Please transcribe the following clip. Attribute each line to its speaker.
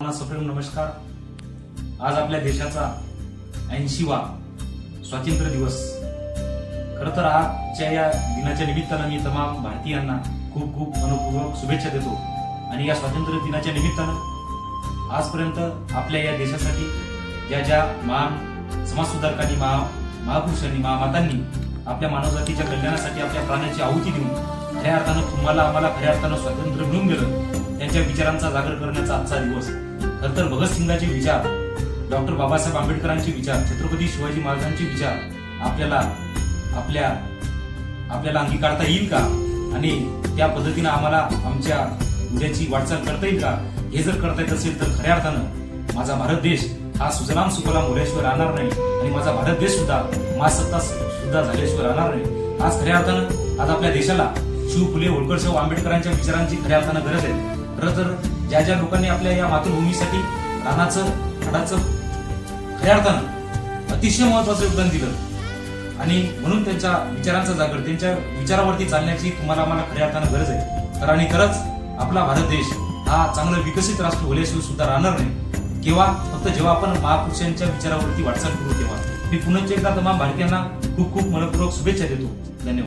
Speaker 1: सप्रेम नमस्कार। आज आपल्या देशाचा 80वा स्वातंत्र्य दिवस। खरं तर आजच्या या दिनाच्या निमित्तानं मी तमाम भारतीयांना खूप खूप मनपूर्वक शुभेच्छा देतो। आणि या स्वातंत्र्य दिनाच्या निमित्तानं आजपर्यंत आपल्या या देशासाठी ज्या ज्या महान समाजसुधारकांनी महापुरुषांनी महामातांनी आपल्या मानवजातीच्या कल्याणासाठी आपल्या प्राणाची आहुती देऊन खऱ्या अर्थानं तुम्हाला आम्हाला खऱ्या अर्थानं स्वातंत्र्य मिळून गेलं, त्यांच्या विचारांचा जागर करण्याचा आजचा दिवस। खरं तर भगतसिंगांचे विचार, डॉक्टर बाबासाहेब आंबेडकरांचे विचार, छत्रपती शिवाजी महाराजांचे विचार आपल्याला अंगीकारता येईल का आणि त्या पद्धतीने आम्हाला आमच्या उद्याची वाटचाल करता येईल का? हे जर करता येत असेल तर खऱ्या अर्थानं माझा भारत देश हा सुजलाम सुफलाम होल्याशिवाय राहणार नाही आणि माझा भारत देश सुद्धा महासत्ता सुद्धा झाल्याशिवाय राहणार नाही। आज खऱ्या अर्थानं आज आपल्या देशाला शिव फुले होळकरशाहू आंबेडकरांच्या विचारांची खऱ्या अर्थानं गरज आहे। खरं तर ज्या ज्या लोकांनी आपल्या या मातृभूमीसाठी रानाचं हाडाचं खऱ्या अर्थानं अतिशय महत्वाचं योगदान दिलं आणि म्हणून त्यांच्या विचारांचा जागर, त्यांच्या विचारावरती चालण्याची तुम्हाला आम्हाला खऱ्या अर्थानं गरज आहे। तर आणि खरंच आपला भारत देश हा चांगला विकसित राष्ट्र होल्याशिवाय सुद्धा राहणार नाही। केव्हा? फक्त जेव्हा आपण महापुरुषांच्या विचारावरती वाटचाल करू तेव्हा। मी पुन्हा एकदा तमाम भारतीयांना खूप खूप मनपूर्वक शुभेच्छा देतो। धन्यवाद।